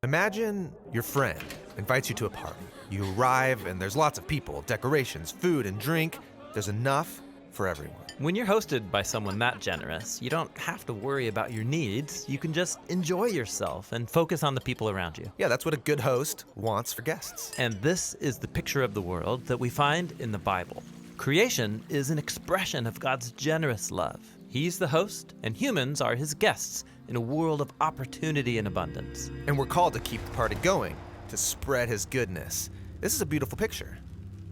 Imagine your friend invites you to a party. You arrive and there's lots of people, decorations, food, and drink. There's enough for everyone. When you're hosted by someone that generous, you don't have to worry about your needs. You can just enjoy yourself and focus on the people around you. Yeah, that's what a good host wants for guests. And this is the picture of the world that we find in the Bible. Creation is an expression of God's generous love. He's the host, and humans are his guests in a world of opportunity and abundance. And we're called to keep the party going, to spread his goodness. This is a beautiful picture.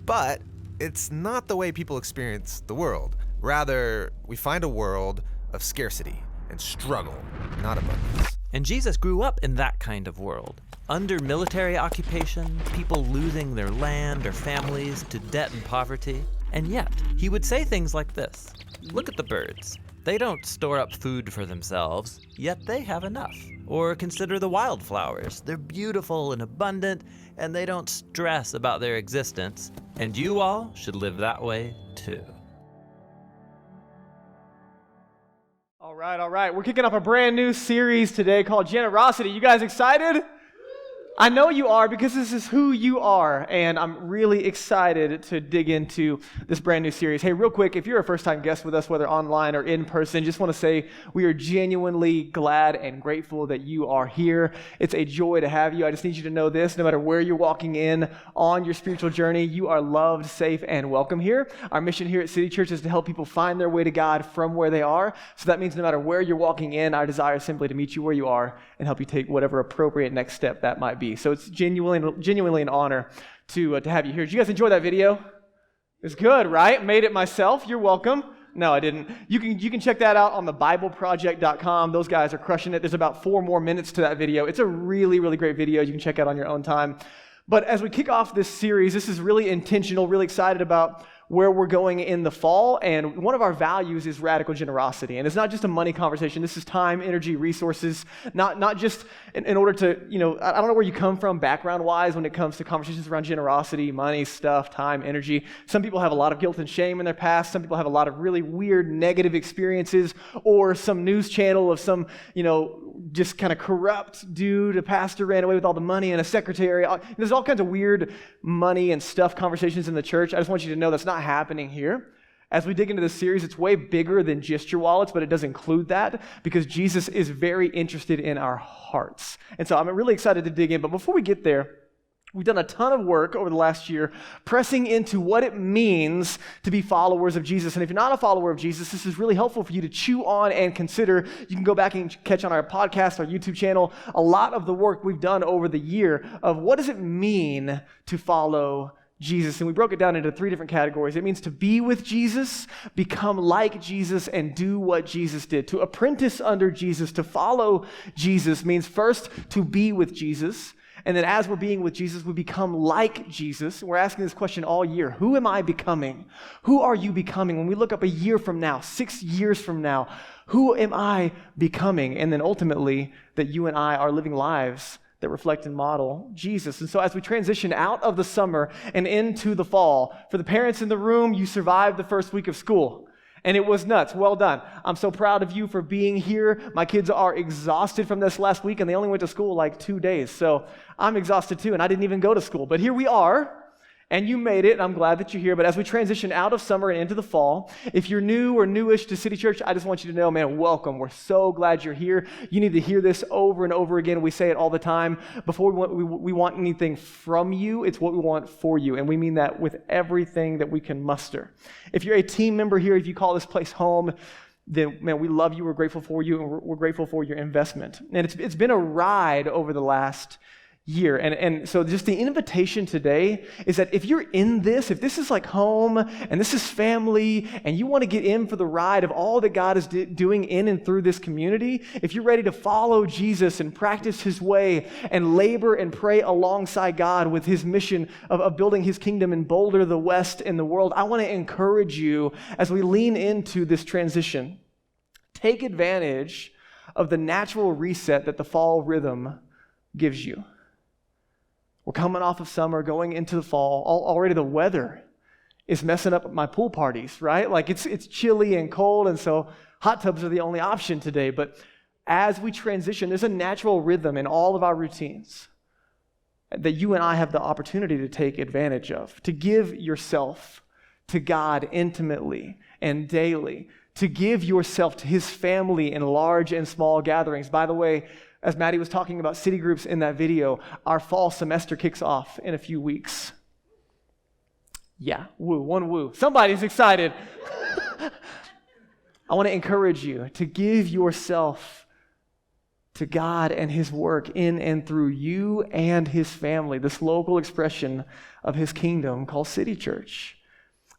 But it's not the way people experience the world. Rather, we find a world of scarcity and struggle, not abundance. And Jesus grew up in that kind of world. Under military occupation, people losing their land or families to debt and poverty. And yet, he would say things like this. Look at the birds. They don't store up food for themselves, yet they have enough. Or consider the wildflowers. They're beautiful and abundant, and they don't stress about their existence. And you all should live that way too. All right. We're kicking off a brand new series today called Generosity. You guys excited? I know you are, because this is who you are, and I'm really excited to dig into this brand new series. Hey, real quick, if you're a first-time guest with us, whether online or in person, just want to say we are genuinely glad and grateful that you are here. It's a joy to have you. I just need you to know this: no matter where you're walking in on your spiritual journey, you are loved, safe, and welcome here. Our mission here at City Church is to help people find their way to God from where they are. So that means no matter where you're walking in, our desire is simply to meet you where you are and help you take whatever appropriate next step that might be. So it's genuinely an honor to have you here. Did you guys enjoy that video? It's good, right? Made it myself. You're welcome. No, I didn't. You can check that out on thebibleproject.com. Those guys are crushing it. There's about 4 more minutes to that video. It's a really, really great video. You can check out on your own time. But as we kick off this series, this is really intentional, really excited about where we're going in the fall, and one of our values is radical generosity. And it's not just a money conversation. This is time, energy, resources, not just in order to, I don't know where you come from background-wise when it comes to conversations around generosity, money, stuff, time, energy. Some people have a lot of guilt and shame in their past. Some people have a lot of really weird negative experiences, or some news channel of some, just kind of corrupt dude, a pastor ran away with all the money, and a secretary. There's all kinds of weird money and stuff conversations in the church. I just want you to know that's not happening here. As we dig into this series, it's way bigger than just your wallets, but it does include that because Jesus is very interested in our hearts. And so I'm really excited to dig in. But before we get there, we've done a ton of work over the last year pressing into what it means to be followers of Jesus. And if you're not a follower of Jesus, this is really helpful for you to chew on and consider. You can go back and catch on our podcast, our YouTube channel, a lot of the work we've done over the year of what does it mean to follow Jesus. And we broke it down into 3 different categories. It means to be with Jesus, become like Jesus, and do what Jesus did. To apprentice under Jesus, to follow Jesus means first to be with Jesus. And then as we're being with Jesus, we become like Jesus. We're asking this question all year. Who am I becoming? Who are you becoming? When we look up a year from now, 6 years from now, who am I becoming? And then ultimately, that you and I are living lives that reflect and model Jesus. And so as we transition out of the summer and into the fall, for the parents in the room, you survived the first week of school. And it was nuts. Well done. I'm so proud of you for being here. My kids are exhausted from this last week, and they only went to school like 2 days. So I'm exhausted too, and I didn't even go to school. But here we are, and you made it, and I'm glad that you're here. But as we transition out of summer and into the fall, if you're new or newish to City Church, I just want you to know, man, welcome. We're so glad you're here. You need to hear this over and over again. We say it all the time. Before we want anything from you, it's what we want for you. And we mean that with everything that we can muster. If you're a team member here, if you call this place home, then, man, we love you. We're grateful for you, and we're grateful for your investment. And it's been a ride over the last year. And so just the invitation today is that if you're in this, if this is like home and this is family and you want to get in for the ride of all that God is doing in and through this community, if you're ready to follow Jesus and practice his way and labor and pray alongside God with his mission of building his kingdom in Boulder, the West, and the world, I want to encourage you as we lean into this transition. Take advantage of the natural reset that the fall rhythm gives you. We're coming off of summer, going into the fall. Already the weather is messing up my pool parties, right? Like it's chilly and cold, and so hot tubs are the only option today. But as we transition, there's a natural rhythm in all of our routines that you and I have the opportunity to take advantage of, to give yourself to God intimately and daily, to give yourself to his family in large and small gatherings. By the way, as Maddie was talking about city groups in that video, our fall semester kicks off in a few weeks. Yeah, woo, one woo. Somebody's excited. I want to encourage you to give yourself to God and his work in and through you and his family, this local expression of his kingdom called City Church.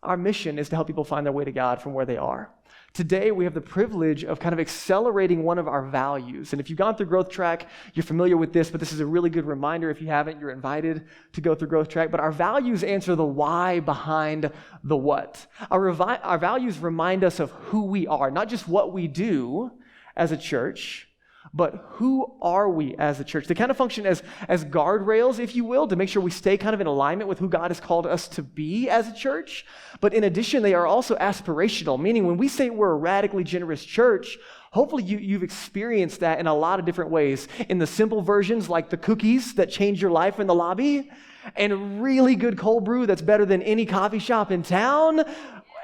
Our mission is to help people find their way to God from where they are. Today, we have the privilege of kind of accelerating one of our values. And if you've gone through Growth Track, you're familiar with this, but this is a really good reminder. If you haven't, you're invited to go through Growth Track. But our values answer the why behind the what. Our values remind us of who we are, not just what we do as a church, but who are we as a church? They kind of function as guardrails, if you will, to make sure we stay kind of in alignment with who God has called us to be as a church. But in addition, they are also aspirational, meaning when we say we're a radically generous church, hopefully you've experienced that in a lot of different ways. In the simple versions, like the cookies that change your life in the lobby, and really good cold brew that's better than any coffee shop in town,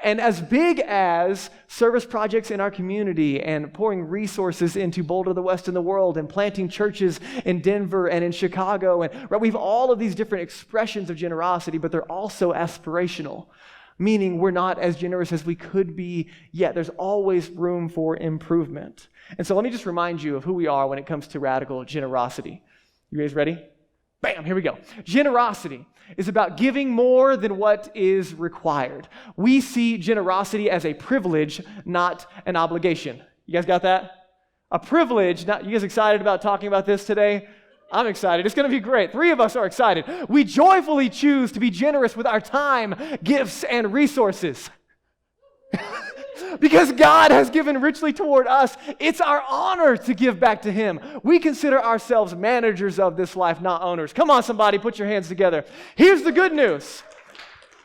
and as big as service projects in our community and pouring resources into Boulder, the West, and the world, and planting churches in Denver and in Chicago. And right, we have all of these different expressions of generosity, but they're also aspirational, meaning we're not as generous as we could be yet. There's always room for improvement. And so let me just remind you of who we are when it comes to radical generosity. You guys ready? Bam, here we go. Generosity is about giving more than what is required. We see generosity as a privilege, not an obligation. You guys got that? A privilege. Not, you guys excited about talking about this today? I'm excited. It's going to be great. 3 of us are excited. We joyfully choose to be generous with our time, gifts, and resources. Because God has given richly toward us, it's our honor to give back to him. We consider ourselves managers of this life, not owners. Come on, somebody, put your hands together. Here's the good news.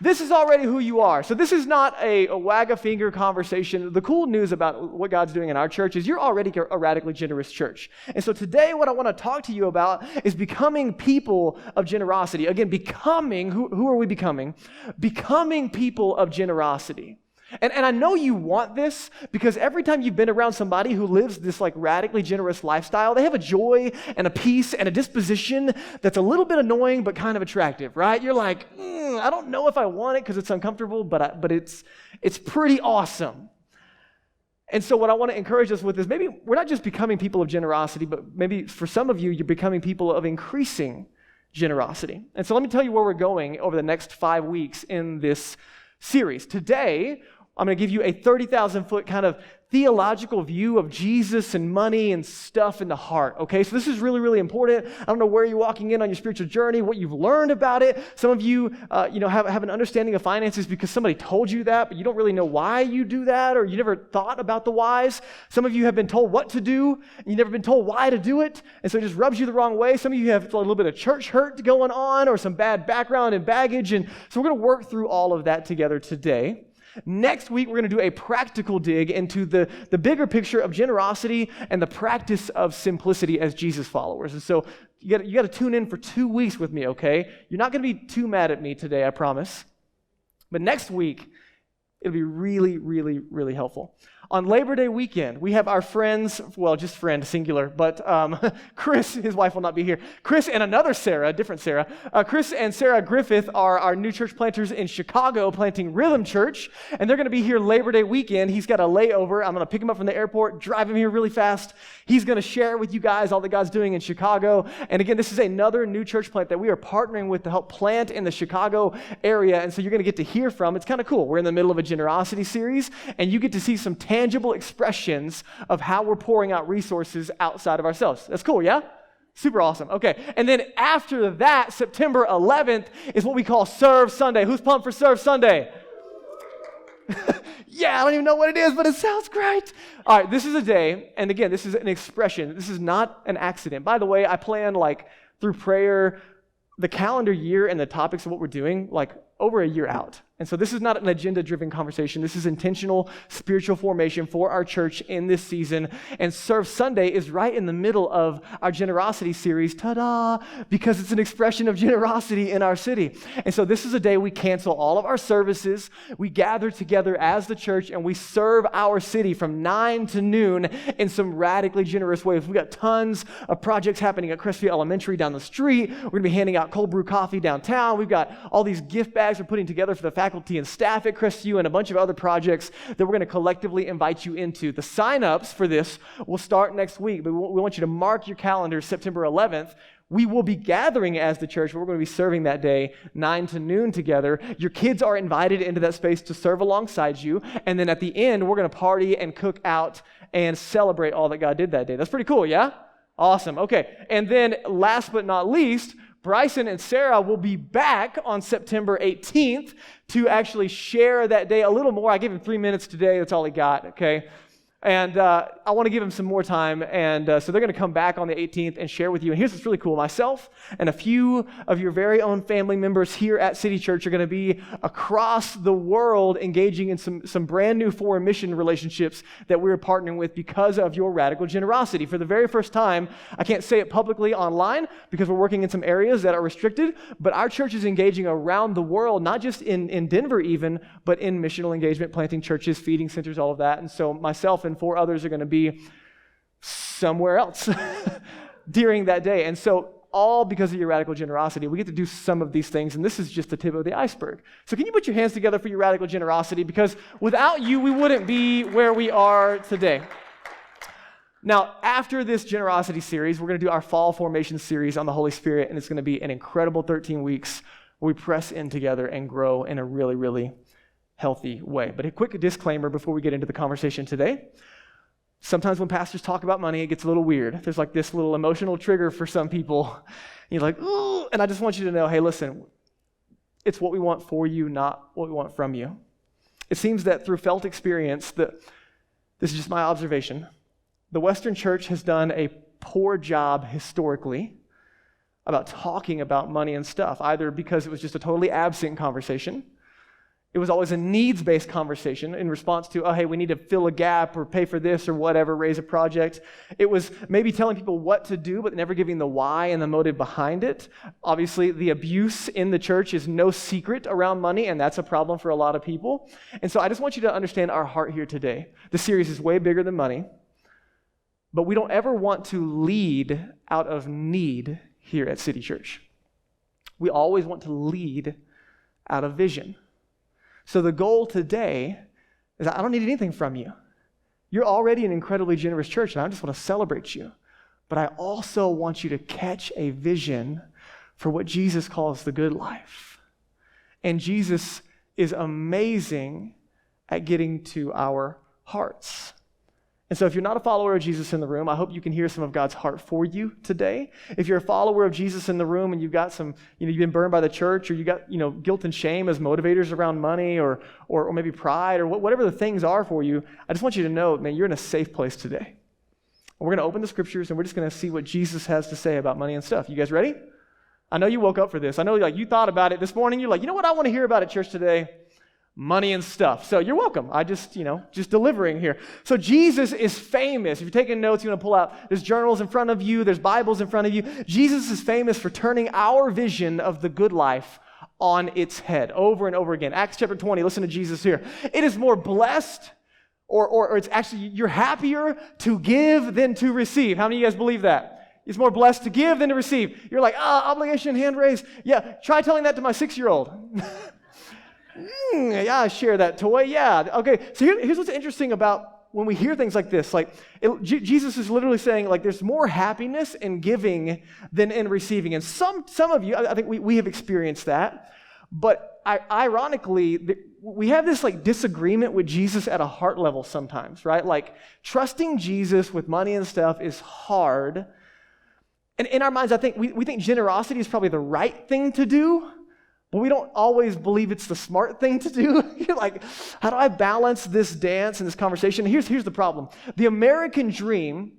This is already who you are. So this is not a wag-a-finger conversation. The cool news about what God's doing in our church is you're already a radically generous church. And so today what I want to talk to you about is becoming people of generosity. Again, becoming, who are we becoming? Becoming people of generosity. And I know you want this because every time you've been around somebody who lives this like radically generous lifestyle, they have a joy and a peace and a disposition that's a little bit annoying but kind of attractive, right? You're like, I don't know if I want it because it's uncomfortable, but it's pretty awesome. And so what I want to encourage us with is maybe we're not just becoming people of generosity, but maybe for some of you, you're becoming people of increasing generosity. And so let me tell you where we're going over the next 5 weeks in this series. Today, I'm going to give you a 30,000-foot kind of theological view of Jesus and money and stuff in the heart, okay? So this is really, really important. I don't know where you're walking in on your spiritual journey, what you've learned about it. Some of you, have an understanding of finances because somebody told you that, but you don't really know why you do that, or you never thought about the whys. Some of you have been told what to do, and you've never been told why to do it, and so it just rubs you the wrong way. Some of you have a little bit of church hurt going on, or some bad background and baggage, and so we're going to work through all of that together today. Next week, we're going to do a practical dig into the bigger picture of generosity and the practice of simplicity as Jesus followers. And so you got to tune in for 2 weeks with me, okay? You're not going to be too mad at me today, I promise. But next week, it'll be really, really, really helpful. On Labor Day weekend, we have our friends, well, just friend, singular, but Chris, his wife will not be here. Chris and another Sarah, different Sarah. Chris and Sarah Griffith are our new church planters in Chicago planting Rhythm Church, and they're going to be here Labor Day weekend. He's got a layover. I'm going to pick him up from the airport, drive him here really fast. He's going to share with you guys all that God's doing in Chicago. And again, this is another new church plant that we are partnering with to help plant in the Chicago area, and so you're going to get to hear from. It's kind of cool. We're in the middle of a generosity series, and you get to see some tangible expressions of how we're pouring out resources outside of ourselves. That's cool, yeah? Super awesome. Okay, and then after that, September 11th is what we call Serve Sunday. Who's pumped for Serve Sunday? Yeah, I don't even know what it is, but it sounds great. All right, this is a day, and again, this is an expression. This is not an accident. By the way, I plan through prayer, the calendar year and the topics of what we're doing, over a year out. And so this is not an agenda-driven conversation. This is intentional spiritual formation for our church in this season. And Serve Sunday is right in the middle of our generosity series, ta-da, because it's an expression of generosity in our city. And so this is a day we cancel all of our services. We gather together as the church and we serve our city from 9 to noon in some radically generous ways. We've got tons of projects happening at Crestview Elementary down the street. We're going to be handing out cold brew coffee downtown. We've got all these gift bags we're putting together for the faculty and staff at Crestview and a bunch of other projects that we're going to collectively invite you into. The sign-ups for this will start next week, but we want you to mark your calendar September 11th. We will be gathering as the church, but we're going to be serving that day 9 to noon together. Your kids are invited into that space to serve alongside you, and then at the end, we're going to party and cook out and celebrate all that God did that day. That's pretty cool, yeah? Awesome. Okay, and then last but not least, Bryson and Sarah will be back on September 18th to actually share that day a little more. I gave him 3 minutes today. That's all he got, okay? And I want to give him some more time. And so they're going to come back on the 18th and share with you. And here's what's really cool. Myself and a few of your very own family members here at City Church are going to be across the world engaging in some brand new foreign mission relationships that we're partnering with because of your radical generosity. For the very first time, I can't say it publicly online because we're working in some areas that are restricted, but our church is engaging around the world, not just in Denver even, but in missional engagement, planting churches, feeding centers, all of that. And so myself and 4 others are going to be somewhere else during that day. And so all because of your radical generosity, we get to do some of these things, and this is just the tip of the iceberg. So can you put your hands together for your radical generosity? Because without you, we wouldn't be where we are today. Now, after this generosity series, we're going to do our fall formation series on the Holy Spirit, and it's going to be an incredible 13 weeks where we press in together and grow in a really, really healthy way. But a quick disclaimer before we get into the conversation today. Sometimes when pastors talk about money, it gets a little weird. There's like this little emotional trigger for some people. You're like, ooh, and I just want you to know, hey, listen, it's what we want for you, not what we want from you. It seems that through felt experience, this is just my observation, the Western church has done a poor job historically about talking about money and stuff, either because it was just a totally absent conversation. It was always a needs-based conversation in response to, oh, hey, we need to fill a gap or pay for this or whatever, raise a project. It was maybe telling people what to do, but never giving the why and the motive behind it. Obviously, the abuse in the church is no secret around money, and that's a problem for a lot of people. And so I just want you to understand our heart here today. The series is way bigger than money, but we don't ever want to lead out of need here at City Church. We always want to lead out of vision. So the goal today is I don't need anything from you. You're already an incredibly generous church, and I just want to celebrate you. But I also want you to catch a vision for what Jesus calls the good life. And Jesus is amazing at getting to our hearts. And so if you're not a follower of Jesus in the room, I hope you can hear some of God's heart for you today. If you're a follower of Jesus in the room and you've got some, you've been burned by the church, or you got, guilt and shame as motivators around money, or maybe pride, or whatever the things are for you, I just want you to know, man, you're in a safe place today. And we're going to open the scriptures and we're just going to see what Jesus has to say about money and stuff. You guys ready? I know you woke up for this. I know you thought about it this morning. You're like, you know what I want to hear about at church today? Money and stuff. So you're welcome. I just delivering here. So Jesus is famous. If you're taking notes, you want to pull out, there's journals in front of you, there's Bibles in front of you. Jesus is famous for turning our vision of the good life on its head over and over again. Acts chapter 20, listen to Jesus here. It is more blessed, or it's actually, you're happier to give than to receive. How many of you guys believe that? It's more blessed to give than to receive. You're like, obligation, hand raised. Yeah, try telling that to my 6-year-old. Yeah, I share that toy. Yeah. Okay. So here's what's interesting about when we hear things like this. Jesus is literally saying, there's more happiness in giving than in receiving. And some of you, I think we have experienced that. But ironically, we have this disagreement with Jesus at a heart level sometimes, right? Trusting Jesus with money and stuff is hard. And in our minds, I think we think generosity is probably the right thing to do. But we don't always believe it's the smart thing to do. You're like, how do I balance this dance and this conversation? Here's the problem. The American dream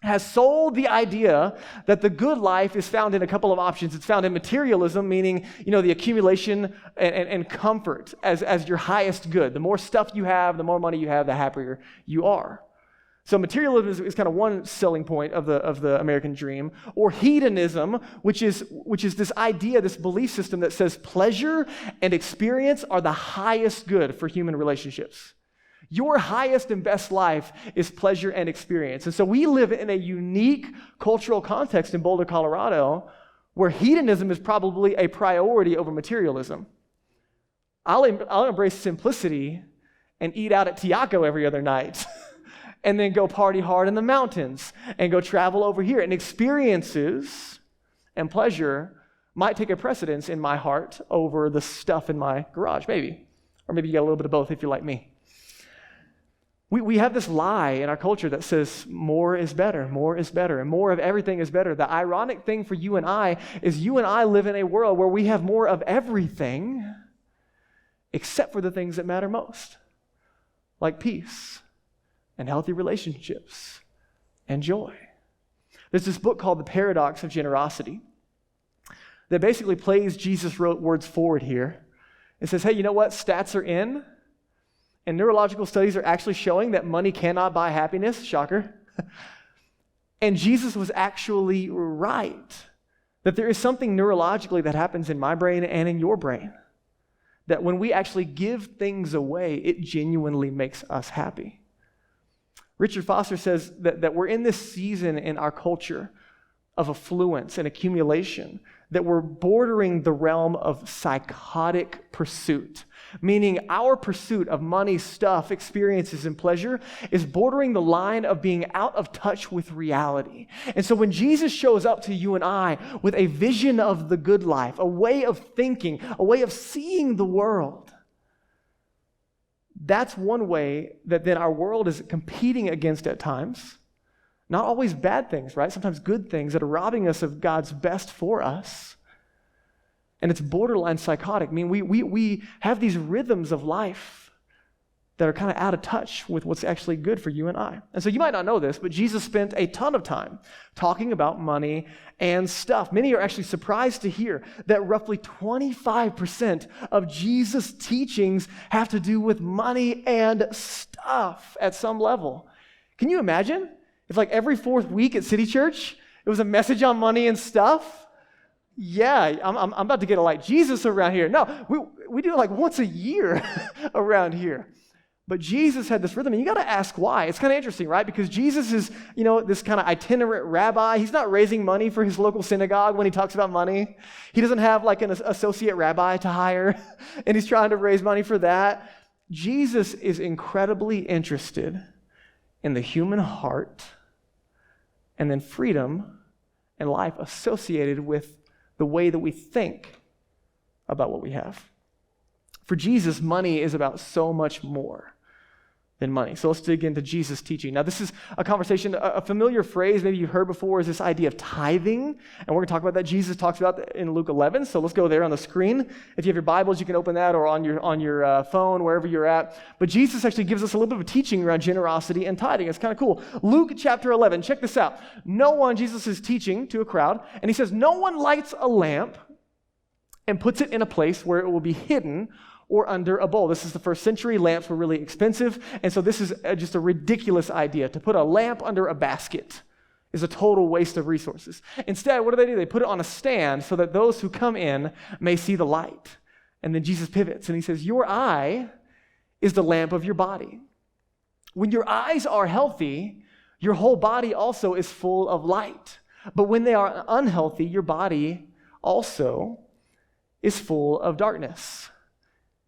has sold the idea that the good life is found in a couple of options. It's found in materialism, meaning, the accumulation and comfort as your highest good. The more stuff you have, the more money you have, the happier you are. So materialism is kind of one selling point of the American dream, or hedonism, which is this idea, this belief system that says pleasure and experience are the highest good for human relationships. Your highest and best life is pleasure and experience. And so we live in a unique cultural context in Boulder, Colorado, where hedonism is probably a priority over materialism. I'll embrace simplicity and eat out at Tiaco every other night and then go party hard in the mountains and go travel over here. And experiences and pleasure might take a precedence in my heart over the stuff in my garage, maybe. Or maybe you got a little bit of both if you're like me. We have this lie in our culture that says more is better, and more of everything is better. The ironic thing for you and I is you and I live in a world where we have more of everything except for the things that matter most, like peace and healthy relationships and joy. There's this book called The Paradox of Generosity that basically plays Jesus' words forward here. It says, hey, you know what? Stats are in. And neurological studies are actually showing that money cannot buy happiness. Shocker. And Jesus was actually right. That there is something neurologically that happens in my brain and in your brain. That when we actually give things away, it genuinely makes us happy. Richard Foster says that we're in this season in our culture of affluence and accumulation, that we're bordering the realm of psychotic pursuit, meaning our pursuit of money, stuff, experiences, and pleasure is bordering the line of being out of touch with reality. And so when Jesus shows up to you and I with a vision of the good life, a way of thinking, a way of seeing the world, that's one way that then our world is competing against at times. Not always bad things, right? Sometimes good things that are robbing us of God's best for us. And it's borderline psychotic. I mean, we have these rhythms of life that are kind of out of touch with what's actually good for you and I. And so you might not know this, but Jesus spent a ton of time talking about money and stuff. Many are actually surprised to hear that roughly 25% of Jesus' teachings have to do with money and stuff at some level. Can you imagine? If like every fourth week at City Church, it was a message on money and stuff. Yeah, I'm about to get a like Jesus around here. No, we do it like once a year around here. But Jesus had this rhythm, and you got to ask why. It's kind of interesting, right? Because Jesus is, this kind of itinerant rabbi. He's not raising money for his local synagogue when he talks about money. He doesn't have like an associate rabbi to hire, and he's trying to raise money for that. Jesus is incredibly interested in the human heart and then freedom and life associated with the way that we think about what we have. For Jesus, money is about so much more than money. So let's dig into Jesus' teaching. Now, this is a conversation, a familiar phrase maybe you've heard before is this idea of tithing. And we're going to talk about that. Jesus talks about that in Luke 11. So let's go there on the screen. If you have your Bibles, you can open that, or on your phone, wherever you're at. But Jesus actually gives us a little bit of a teaching around generosity and tithing. It's kind of cool. Luke chapter 11, check this out. Jesus is teaching to a crowd, and he says, no one lights a lamp and puts it in a place where it will be hidden or under a bowl. This is the first century. Lamps were really expensive, and so this is just a ridiculous idea. To put a lamp under a basket is a total waste of resources. Instead, what do? They put it on a stand so that those who come in may see the light. And then Jesus pivots, and he says, your eye is the lamp of your body. When your eyes are healthy, your whole body also is full of light. But when they are unhealthy, your body also is full of darkness.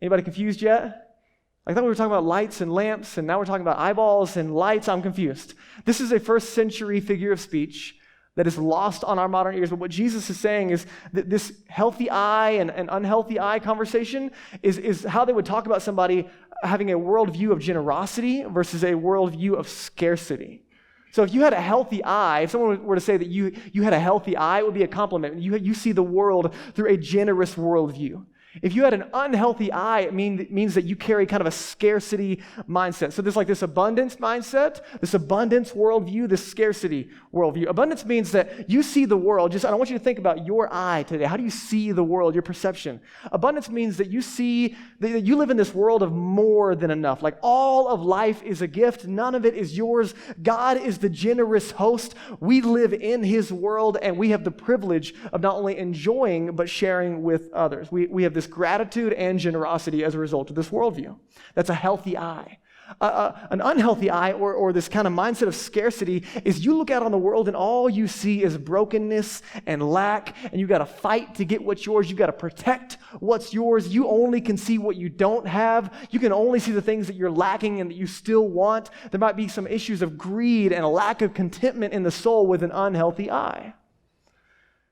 Anybody confused yet? I thought we were talking about lights and lamps, and now we're talking about eyeballs and lights. I'm confused. This is a first century figure of speech that is lost on our modern ears. But what Jesus is saying is that this healthy eye and unhealthy eye conversation is how they would talk about somebody having a worldview of generosity versus a worldview of scarcity. So if you had a healthy eye, if someone were to say that you had a healthy eye, it would be a compliment. You see the world through a generous worldview. If you had an unhealthy eye, it means that you carry kind of a scarcity mindset. So there's like this abundance mindset, this abundance worldview, this scarcity worldview. Abundance means that you see the world, I want you to think about your eye today. How do you see the world, your perception? Abundance means that you see, that you live in this world of more than enough. Like all of life is a gift. None of it is yours. God is the generous host. We live in his world, and we have the privilege of not only enjoying, but sharing with others. We have this gratitude and generosity as a result of this worldview. That's a healthy eye. An unhealthy eye, or this kind of mindset of scarcity, is you look out on the world and all you see is brokenness and lack, and you got to fight to get what's yours. You got to protect what's yours. You only can see what you don't have. You can only see the things that you're lacking and that you still want. There might be some issues of greed and a lack of contentment in the soul with an unhealthy eye.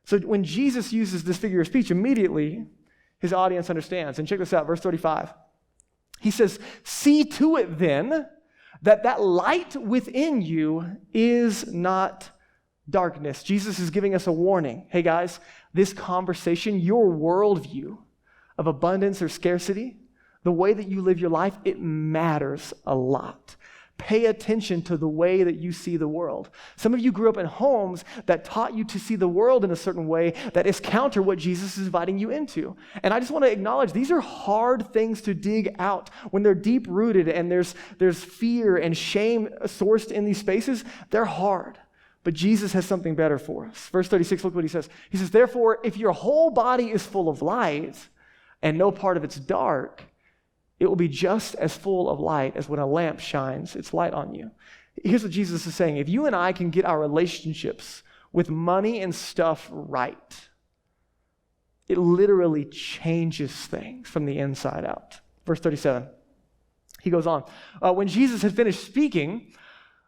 So when Jesus uses this figure of speech, immediately his audience understands. And check this out, verse 35. He says, "See to it then that light within you is not darkness." Jesus is giving us a warning. Hey guys, this conversation, your worldview of abundance or scarcity, the way that you live your life, it matters a lot. Pay attention to the way that you see the world. Some of you grew up in homes that taught you to see the world in a certain way that is counter what Jesus is inviting you into. And I just want to acknowledge these are hard things to dig out. When they're deep-rooted and there's fear and shame sourced in these spaces, they're hard. But Jesus has something better for us. Verse 36, look what he says. He says, "Therefore, if your whole body is full of light and no part of it's dark, it will be just as full of light as when a lamp shines its light on you." Here's what Jesus is saying. If you and I can get our relationships with money and stuff right, it literally changes things from the inside out. Verse 37, he goes on. When Jesus had finished speaking,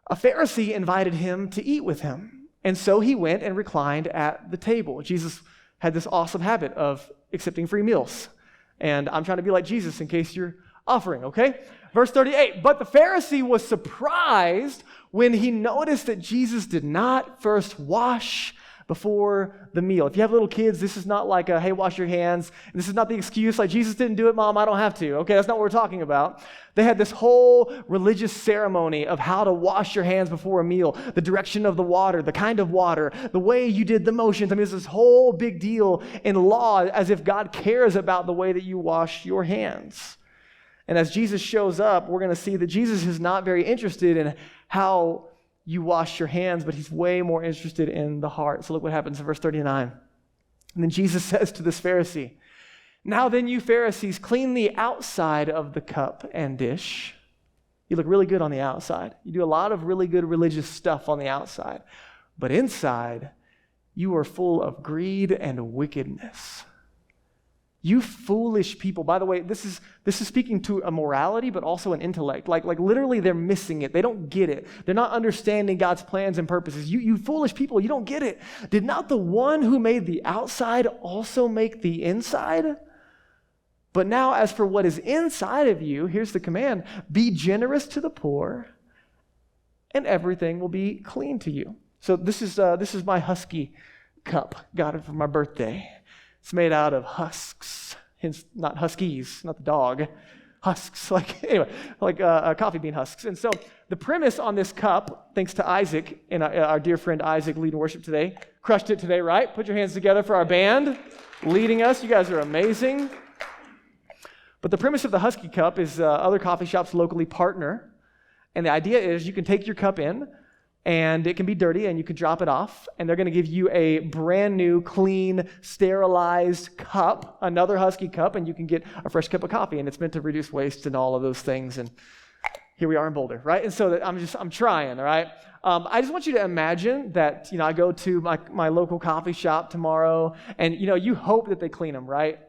a Pharisee invited him to eat with him. And so he went and reclined at the table. Jesus had this awesome habit of accepting free meals. And I'm trying to be like Jesus in case you're offering, okay? Verse 38, "But the Pharisee was surprised when he noticed that Jesus did not first wash before the meal." If you have little kids, this is not like a, "Hey, wash your hands." This is not the excuse like, "Jesus didn't do it, Mom, I don't have to." Okay, that's not what we're talking about. They had this whole religious ceremony of how to wash your hands before a meal, the direction of the water, the kind of water, the way you did the motions. I mean, it's this whole big deal in law, as if God cares about the way that you wash your hands. And as Jesus shows up, we're going to see that Jesus is not very interested in how you wash your hands, but he's way more interested in the heart. So look what happens in verse 39. And then Jesus says to this Pharisee, "Now then, you Pharisees, clean the outside of the cup and dish." You look really good on the outside. You do a lot of really good religious stuff on the outside. But inside, you are full of greed and wickedness. You foolish people. By the way, this is speaking to a morality, but also an intellect. Like literally they're missing it. They don't get it. They're not understanding God's plans and purposes. You foolish people, you don't get it. Did not the one who made the outside also make the inside? But now as for what is inside of you, here's the command: be generous to the poor, and everything will be clean to you. So this is my Husky cup. Got it for my birthday. It's made out of husks, hence not huskies, not the dog, husks, like coffee bean husks. And so the premise on this cup, thanks to Isaac and our dear friend Isaac leading worship today, crushed it today, right? Put your hands together for our band leading us. You guys are amazing. But the premise of the Husky cup is other coffee shops locally partner. And the idea is you can take your cup in, and it can be dirty, and you can drop it off, and they're going to give you a brand new, clean, sterilized cup, another Husky cup, and you can get a fresh cup of coffee, and it's meant to reduce waste and all of those things. And here we are in Boulder, right? And so I'm trying, all right? I just want you to imagine that, I go to my local coffee shop tomorrow, and, you hope that they clean them, right?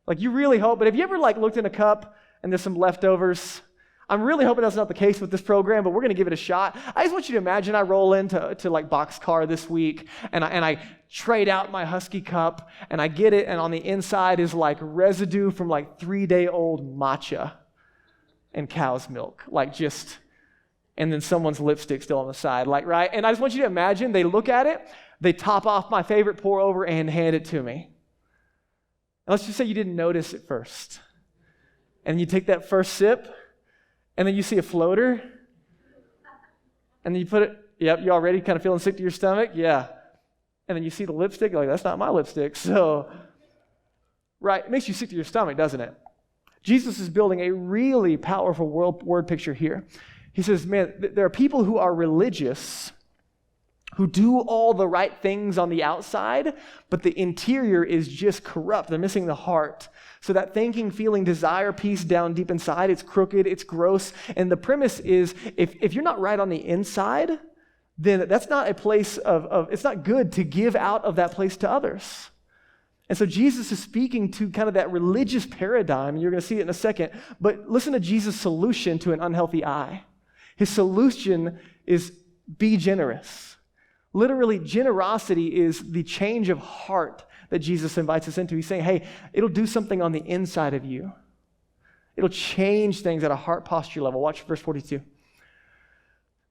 Like, you really hope. But have you ever, looked in a cup, and there's some leftovers? I'm really hoping that's not the case with this program, but we're going to give it a shot. I just want you to imagine I roll into Boxcar this week, and I trade out my Husky cup, and I get it, and on the inside is residue from 3-day-old matcha and cow's milk, and then someone's lipstick still on the side, right? And I just want you to imagine they look at it, they top off my favorite pour over and hand it to me. And let's just say you didn't notice at first. And you take that first sip, and then you see a floater, and then you put it, yep, you're already kind of feeling sick to your stomach, yeah. And then you see the lipstick, you're like, that's not my lipstick. So, right, it makes you sick to your stomach, doesn't it? Jesus is building a really powerful word picture here. He says, man, there are people who are religious, who do all the right things on the outside, but the interior is just corrupt. They're missing the heart. So that thinking, feeling, desire, peace down deep inside, it's crooked, it's gross. And the premise is, if you're not right on the inside, then that's not a place of it's not good to give out of that place to others. And so Jesus is speaking to kind of that religious paradigm, and you're going to see it in a second. But listen to Jesus' solution to an unhealthy eye. His solution is be generous. Literally, generosity is the change of heart that Jesus invites us into. He's saying, hey, it'll do something on the inside of you. It'll change things at a heart posture level. Watch verse 42.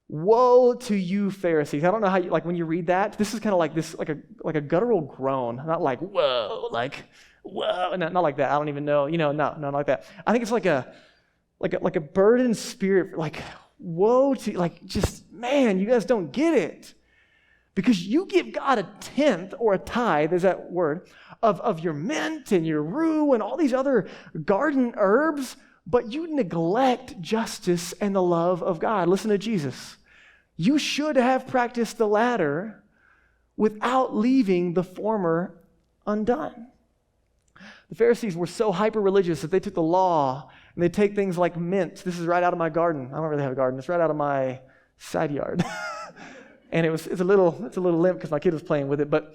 Woe to you, Pharisees. I don't know how you, like when you read that, this is kind of like this, like a guttural groan, not like, whoa, like, whoa, not like that. I don't even know, no, not like that. I think it's like a burdened spirit, like, woe to, like, just, man, you guys don't get it. Because you give God a tenth or a tithe, is that word, of your mint and your rue and all these other garden herbs, but you neglect justice and the love of God. Listen to Jesus. You should have practiced the latter without leaving the former undone. The Pharisees were so hyper-religious that they took the law and they take things like mint. This is right out of my garden. I don't really have a garden. It's right out of my side yard. And it's a little limp because my kid was playing with it. But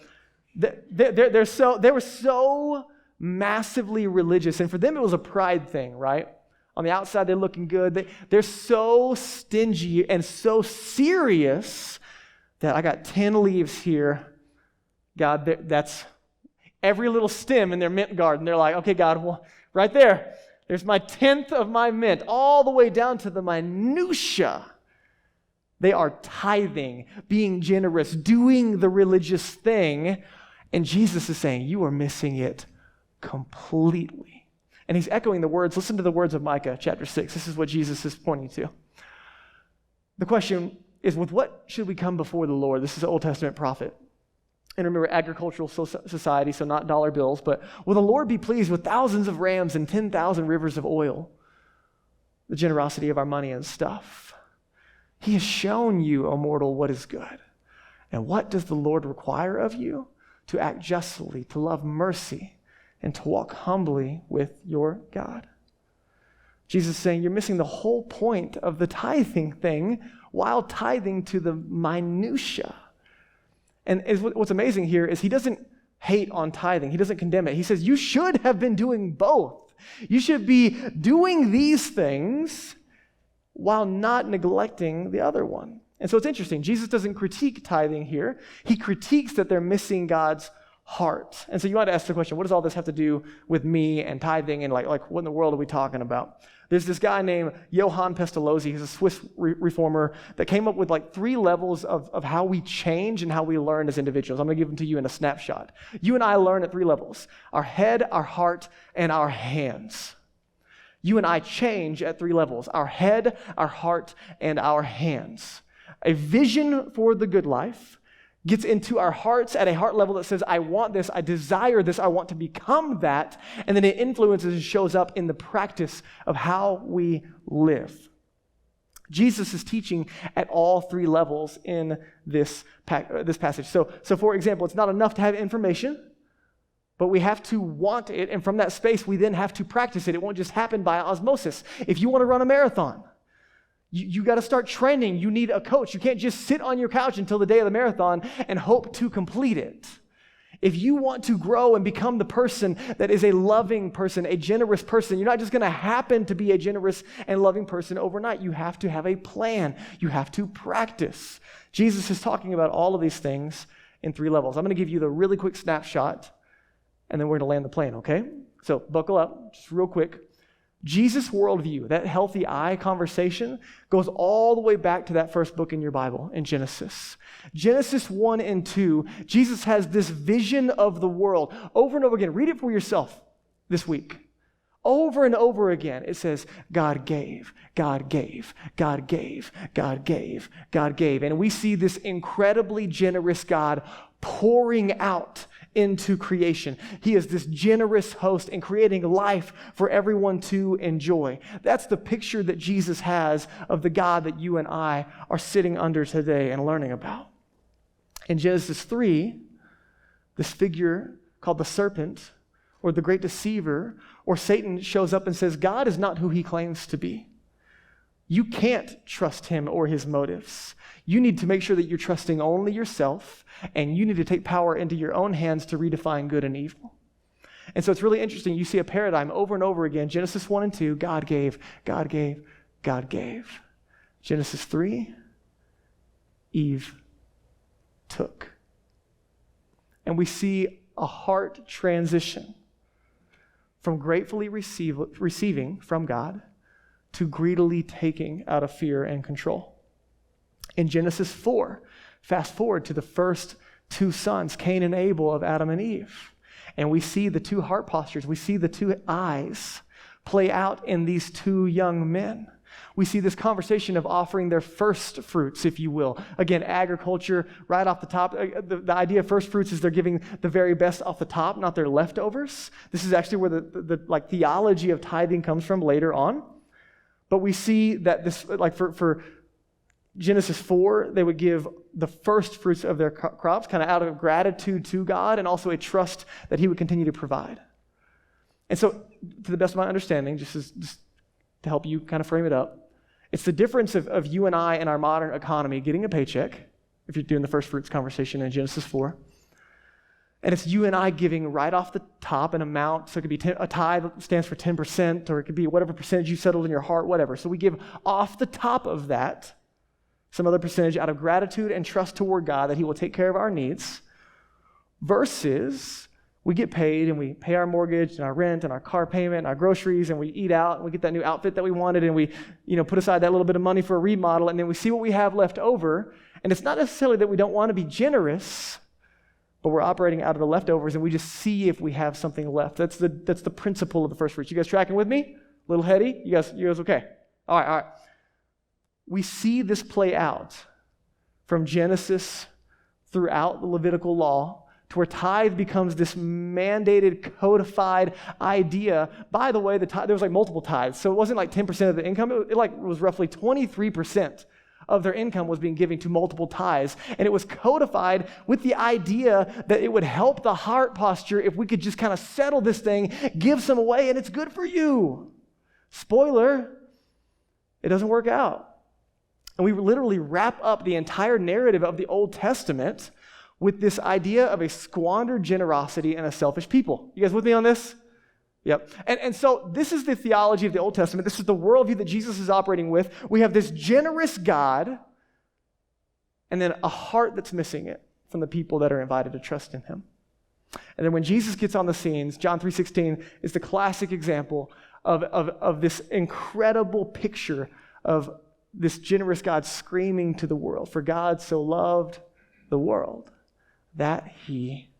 they were so massively religious. And for them, it was a pride thing, right? On the outside, they're looking good. They're so stingy and so serious that I got 10 leaves here. God, that's every little stem in their mint garden. They're like, okay, God, well, right there. There's my 10th of my mint, all the way down to the minutia. They are tithing, being generous, doing the religious thing. And Jesus is saying, you are missing it completely. And he's echoing the words. Listen to the words of Micah chapter 6. This is what Jesus is pointing to. The question is, with what should we come before the Lord? This is an Old Testament prophet. And remember, agricultural society, so not dollar bills, but will the Lord be pleased with thousands of rams and 10,000 rivers of oil? The generosity of our money and stuff. He has shown you, O mortal, what is good. And what does the Lord require of you? To act justly, to love mercy, and to walk humbly with your God. Jesus is saying you're missing the whole point of the tithing thing while tithing to the minutia. And what's amazing here is he doesn't hate on tithing. He doesn't condemn it. He says you should have been doing both. You should be doing these things while not neglecting the other one. And so it's interesting. Jesus doesn't critique tithing here. He critiques that they're missing God's heart. And so you might ask the question, what does all this have to do with me and tithing and like what in the world are we talking about? There's this guy named Johann Pestalozzi. He's a Swiss reformer that came up with like 3 levels of how we change and how we learn as individuals. I'm going to give them to you in a snapshot. You and I learn at 3 levels: our head, our heart, and our hands. You and I change at 3 levels: our head, our heart, and our hands. A vision for the good life gets into our hearts at a heart level that says, I want this, I desire this, I want to become that, and then it influences and shows up in the practice of how we live. Jesus is teaching at all 3 levels in this passage. So for example, it's not enough to have information, but we have to want it, and from that space, we then have to practice it. It won't just happen by osmosis. If you want to run a marathon, you got to start training. You need a coach. You can't just sit on your couch until the day of the marathon and hope to complete it. If you want to grow and become the person that is a loving person, a generous person, you're not just going to happen to be a generous and loving person overnight. You have to have a plan. You have to practice. Jesus is talking about all of these things in 3 levels. I'm going to give you the really quick snapshot, and then we're going to land the plane, okay? So buckle up, just real quick. Jesus' worldview, that healthy eye conversation, goes all the way back to that first book in your Bible, in Genesis. Genesis 1 and 2, Jesus has this vision of the world. Over and over again, read it for yourself. this week. Over and over again, it says, God gave, God gave, God gave, God gave, God gave. And we see this incredibly generous God pouring out into creation. He is this generous host in creating life for everyone to enjoy. That's the picture that Jesus has of the God that you and I are sitting under today and learning about. In Genesis 3, this figure called the Serpent, or the great deceiver, or Satan shows up and says, God is not who he claims to be. You can't trust him or his motives. You need to make sure that you're trusting only yourself, and you need to take power into your own hands to redefine good and evil. And so it's really interesting. You see a paradigm over and over again. Genesis 1 and 2, God gave, God gave, God gave. Genesis 3, Eve took. And we see a heart transition from gratefully receiving from God to greedily taking out of fear and control. In Genesis 4, fast forward to the first two sons, Cain and Abel, of Adam and Eve. And we see the two heart postures, we see the two eyes play out in these two young men. We see this conversation of offering their first fruits, if you will. Again, agriculture, right off the top. The idea of first fruits is they're giving the very best off the top, not their leftovers. This is actually where the theology of tithing comes from later on. But we see that this, for Genesis 4, they would give the first fruits of their crops kind of out of gratitude to God and also a trust that he would continue to provide. And so, to the best of my understanding, just to help you kind of frame it up, it's the difference of you and I in our modern economy getting a paycheck, if you're doing the first fruits conversation in Genesis 4, and it's you and I giving right off the top an amount. So it could be a tithe stands for 10%, or it could be whatever percentage you settled in your heart, whatever. So we give off the top of that some other percentage out of gratitude and trust toward God that he will take care of our needs, versus we get paid and we pay our mortgage and our rent and our car payment and our groceries, and we eat out and we get that new outfit that we wanted, and we put aside that little bit of money for a remodel, and then we see what we have left over. And it's not necessarily that we don't want to be generous, but we're operating out of the leftovers, and we just see if we have something left. That's the principle of the first fruits. You guys tracking with me? A little heady? You guys okay? All right. We see this play out from Genesis throughout the Levitical law, to where tithe becomes this mandated, codified idea. By the way, there was multiple tithes, so it wasn't like 10% of the income. It was roughly 23% of their income was being given to multiple tithes, and it was codified with the idea that it would help the heart posture if we could just kind of settle this thing, give some away, and it's good for you. Spoiler, it doesn't work out. And we literally wrap up the entire narrative of the Old Testament with this idea of a squandered generosity and a selfish people. You guys with me on this? Yep. And so this is the theology of the Old Testament. This is the worldview that Jesus is operating with. We have this generous God, and then a heart that's missing it from the people that are invited to trust in him. And then when Jesus gets on the scenes, John 3:16 is the classic example of this incredible picture of this generous God screaming to the world, "For God so loved the world that he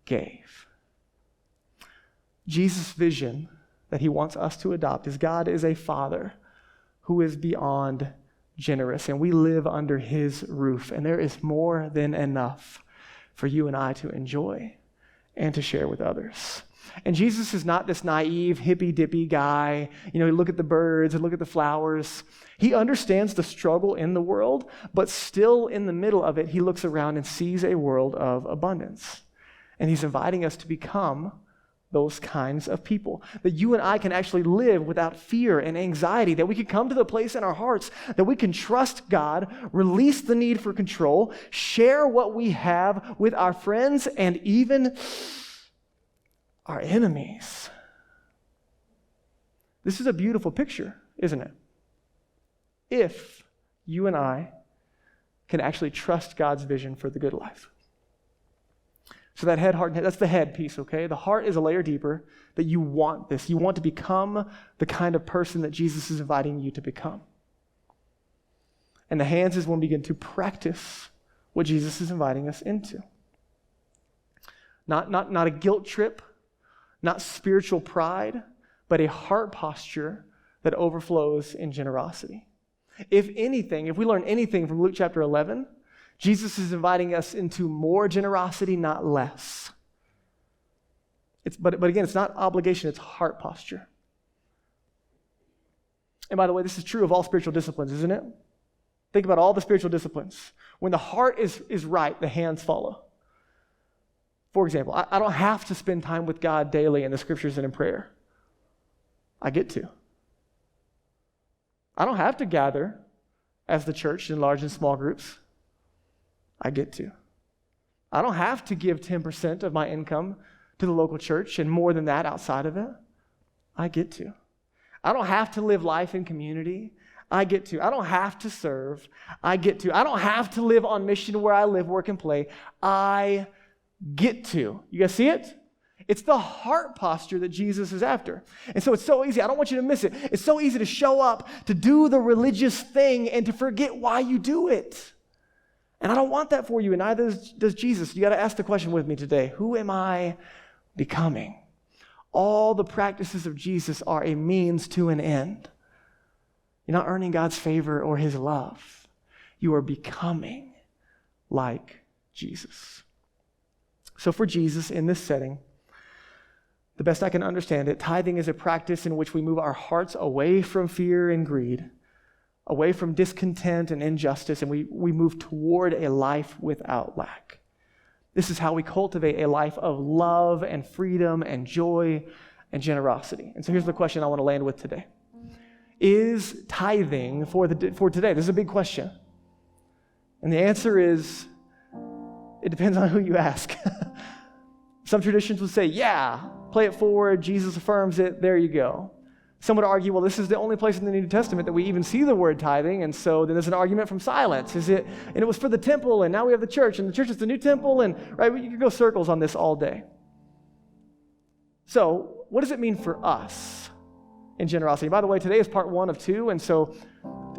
gave." Jesus' vision that he wants us to adopt is God is a father who is beyond generous, and we live under his roof, and there is more than enough for you and I to enjoy and to share with others. And Jesus is not this naive, hippy-dippy guy. Look at the birds and look at the flowers. He understands the struggle in the world, but still in the middle of it, he looks around and sees a world of abundance. And he's inviting us to become those kinds of people, that you and I can actually live without fear and anxiety, that we can come to the place in our hearts that we can trust God, release the need for control, share what we have with our friends and even our enemies. This is a beautiful picture, isn't it? If you and I can actually trust God's vision for the good life. So that head, heart, and head, that's the head piece, okay? The heart is a layer deeper, that you want this. You want to become the kind of person that Jesus is inviting you to become. And the hands is when we begin to practice what Jesus is inviting us into. Not a guilt trip, not spiritual pride, but a heart posture that overflows in generosity. If anything, if we learn anything from Luke chapter 11, Jesus is inviting us into more generosity, not less. But again, it's not obligation, it's heart posture. And by the way, this is true of all spiritual disciplines, isn't it? Think about all the spiritual disciplines. When the heart is right, the hands follow. For example, I don't have to spend time with God daily in the scriptures and in prayer. I get to. I don't have to gather as the church in large and small groups. I get to. I don't have to give 10% of my income to the local church and more than that outside of it. I get to. I don't have to live life in community. I get to. I don't have to serve. I get to. I don't have to live on mission where I live, work, and play. I get to. You guys see it? It's the heart posture that Jesus is after. And so it's so easy. I don't want you to miss it. It's so easy to show up, to do the religious thing, and to forget why you do it. And I don't want that for you, and neither does Jesus. You got to ask the question with me today. Who am I becoming? All the practices of Jesus are a means to an end. You're not earning God's favor or his love. You are becoming like Jesus. So for Jesus in this setting, the best I can understand it, tithing is a practice in which we move our hearts away from fear and greed, away from discontent and injustice, and we move toward a life without lack. This is how we cultivate a life of love and freedom and joy and generosity. And so here's the question I want to land with today. Is tithing for today? This is a big question. And the answer is, it depends on who you ask. Some traditions would say, yeah, play it forward, Jesus affirms it, there you go. Some would argue, well, this is the only place in the New Testament that we even see the word tithing, and so then there's an argument from silence. And it was for the temple, and now we have the church, and the church is the new temple, and right, you could go circles on this all day. So, what does it mean for us in generosity? By the way, today is part 1 of 2, and so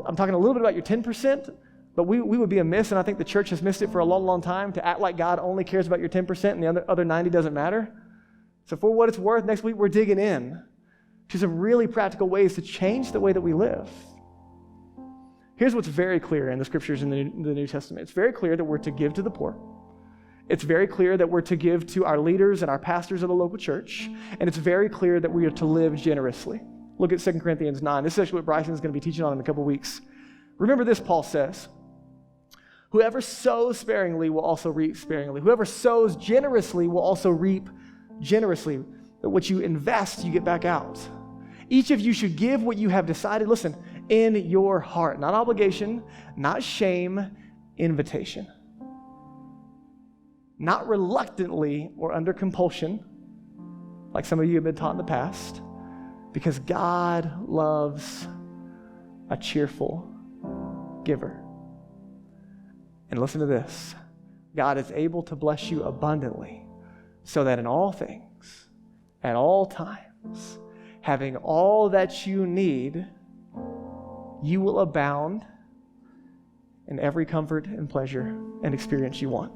I'm talking a little bit about your 10%, but we would be amiss, and I think the church has missed it for a long, long time, to act like God only cares about your 10% and the other 90 doesn't matter. So for what it's worth, next week we're digging in to some really practical ways to change the way that we live. Here's what's very clear in the scriptures in the New Testament. It's very clear that we're to give to the poor. It's very clear that we're to give to our leaders and our pastors of the local church. And it's very clear that we are to live generously. Look at 2 Corinthians 9. This is actually what Bryson's going to be teaching on in a couple weeks. Remember this, Paul says, whoever sows sparingly will also reap sparingly. Whoever sows generously will also reap generously. That what you invest, you get back out. Each of you should give what you have decided, listen, in your heart. Not obligation, not shame, invitation. Not reluctantly or under compulsion, like some of you have been taught in the past, because God loves a cheerful giver. And listen to this. God is able to bless you abundantly so that in all things, at all times, having all that you need, you will abound in every comfort and pleasure and experience you want.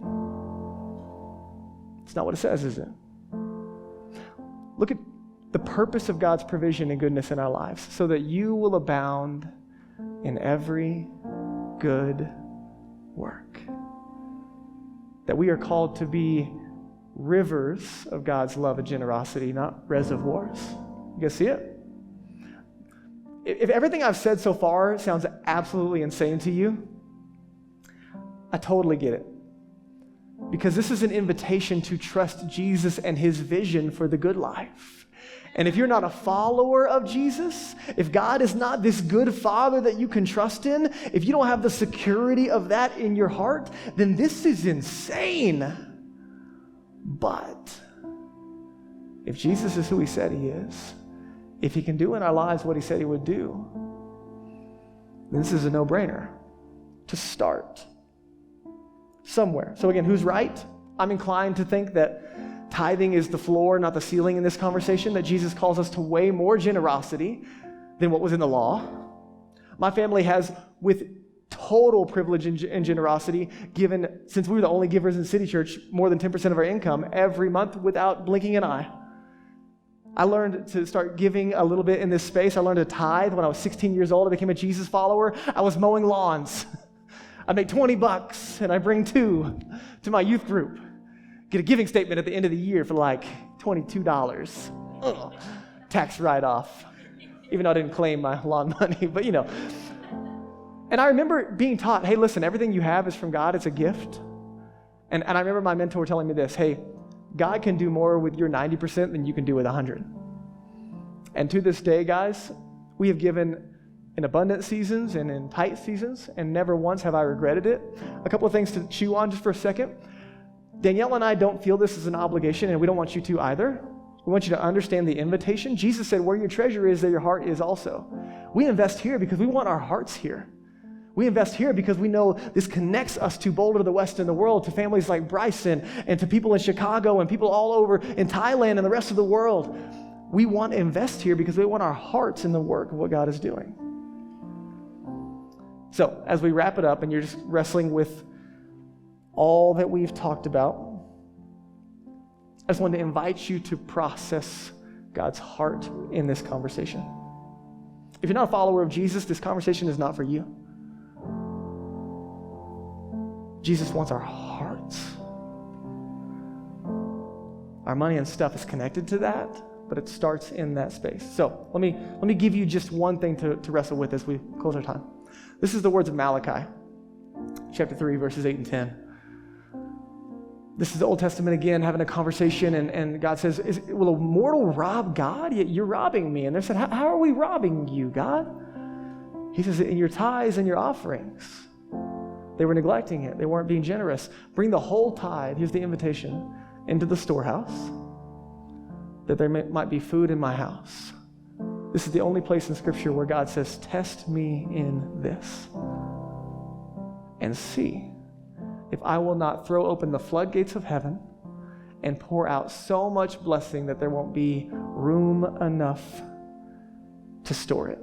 It's not what it says, is it? Look at the purpose of God's provision and goodness in our lives, so that you will abound in every good work. That we are called to be rivers of God's love and generosity, not reservoirs. You guys see it? If everything I've said so far sounds absolutely insane to you, I totally get it. Because this is an invitation to trust Jesus and his vision for the good life. And if you're not a follower of Jesus, if God is not this good father that you can trust in, if you don't have the security of that in your heart, then this is insane. But if Jesus is who he said he is, if he can do in our lives what he said he would do, then this is a no-brainer to start somewhere. So again, who's right? I'm inclined to think that tithing is the floor, not the ceiling in this conversation, that Jesus calls us to way more generosity than what was in the law. My family has, with total privilege and generosity, given, since we were the only givers in City Church, more than 10% of our income every month without blinking an eye. I learned to start giving a little bit in this space. I learned to tithe when I was 16 years old. I became a Jesus follower. I was mowing lawns. I make $20 and I bring 2 to my youth group. Get a giving statement at the end of the year for like $22. Ugh. Tax write-off. Even though I didn't claim my lawn money, but And I remember being taught, hey, listen, everything you have is from God. It's a gift. And I remember my mentor telling me this, hey, God can do more with your 90% than you can do with 100. And to this day, guys, we have given in abundant seasons and in tight seasons, and never once have I regretted it. A couple of things to chew on just for a second. Danielle and I don't feel this is an obligation, and we don't want you to either. We want you to understand the invitation. Jesus said, where your treasure is, there your heart is also. We invest here because we want our hearts here. We invest here because we know this connects us to Boulder, the West, and the world, to families like Bryson, and to people in Chicago, and people all over in Thailand and the rest of the world. We want to invest here because we want our hearts in the work of what God is doing. So, as we wrap it up, and you're just wrestling with all that we've talked about, I just wanted to invite you to process God's heart in this conversation. If you're not a follower of Jesus, this conversation is not for you. Jesus wants our hearts. Our money and stuff is connected to that, but it starts in that space. So let me give you just one thing to wrestle with as we close our time. This is the words of Malachi, chapter 3, verses 8 and 10. This is the Old Testament again, having a conversation, and God says, will a mortal rob God? You're robbing me. And they said, how are we robbing you, God? He says, in your tithes and your offerings. They were neglecting it. They weren't being generous. Bring the whole tithe, here's the invitation, into the storehouse, that there might be food in my house. This is the only place in Scripture where God says, test me in this, and see if I will not throw open the floodgates of heaven and pour out so much blessing that there won't be room enough to store it.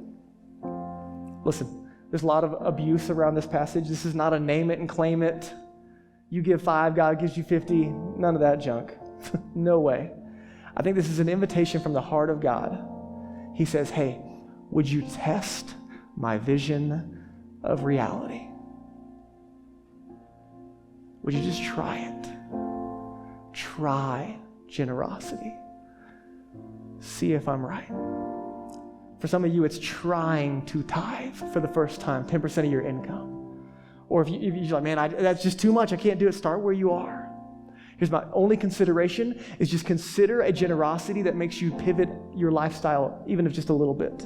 Listen. There's a lot of abuse around this passage. This is not a name it and claim it. You give 5, God gives you 50. None of that junk. No way. I think this is an invitation from the heart of God. He says, hey, would you test my vision of reality? Would you just try it? Try generosity. See if I'm right. For some of you, it's trying to tithe for the first time, 10% of your income. Or if you're like, man, that's just too much, I can't do it, start where you are. Here's my only consideration, is just consider a generosity that makes you pivot your lifestyle, even if just a little bit.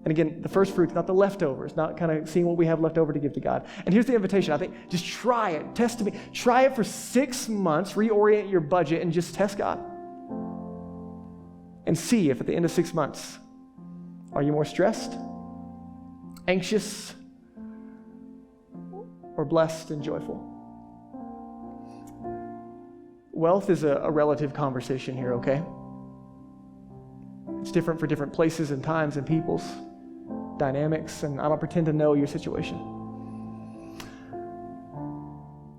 And again, the first fruits, not the leftovers, not kind of seeing what we have left over to give to God. And here's the invitation, I think, just try it, test me. Try it for 6 months, reorient your budget, and just test God. And see if at the end of 6 months, are you more stressed, anxious, or blessed and joyful? Wealth is a relative conversation here, okay? It's different for different places and times and people's dynamics, and I don't pretend to know your situation.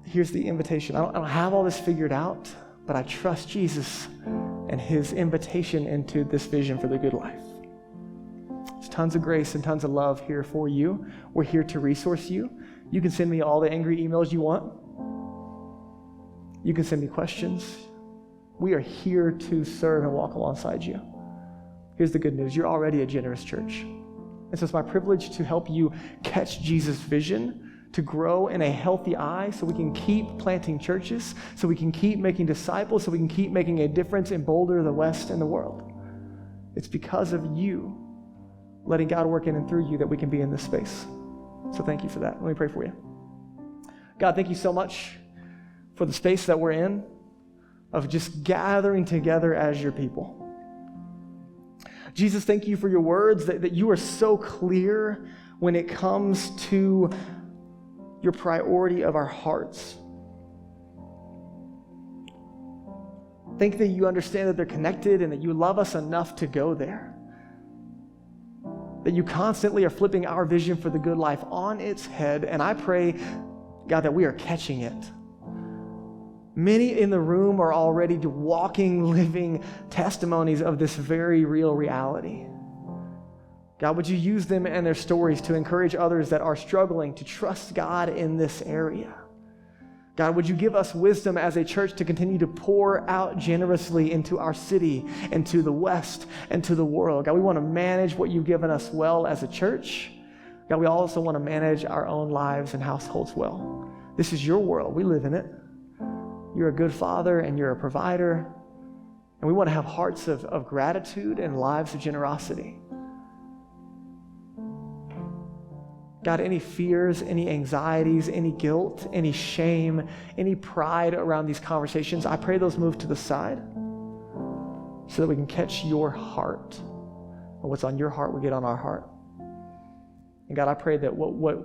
Here's the invitation. I don't have all this figured out, but I trust Jesus and his invitation into this vision for the good life. There's tons of grace and tons of love here for you. We're here to resource you. You can send me all the angry emails you want. You can send me questions. We are here to serve and walk alongside you. Here's the good news. You're already a generous church. And so it's my privilege to help you catch Jesus' vision, to grow in a healthy eye so we can keep planting churches, so we can keep making disciples, so we can keep making a difference in Boulder, the West, and the world. It's because of you letting God work in and through you that we can be in this space. So thank you for that. Let me pray for you. God, thank you so much for the space that we're in of just gathering together as your people. Jesus, thank you for your words, that you are so clear when it comes to your priority of our hearts. Think that you understand that they're connected and that you love us enough to go there. That you constantly are flipping our vision for the good life on its head. And I pray, God, that we are catching it. Many in the room are already walking, living testimonies of this very real reality. God, would you use them and their stories to encourage others that are struggling to trust God in this area? God, would you give us wisdom as a church to continue to pour out generously into our city and to the West and to the world? God, we want to manage what you've given us well as a church. God, we also want to manage our own lives and households well. This is your world. We live in it. You're a good father and you're a provider. And we want to have hearts of gratitude and lives of generosity. God, any fears, any anxieties, any guilt, any shame, any pride around these conversations, I pray those move to the side so that we can catch your heart. And what's on your heart, we get on our heart. And God, I pray that what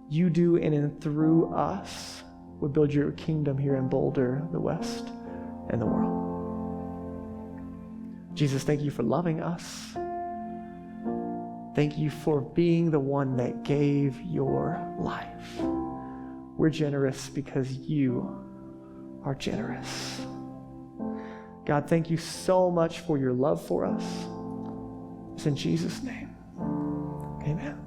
you do in and through us would build your kingdom here in Boulder, the West, and the world. Jesus, thank you for loving us. Thank you for being the one that gave your life. We're generous because you are generous. God, thank you so much for your love for us. It's in Jesus' name. Amen.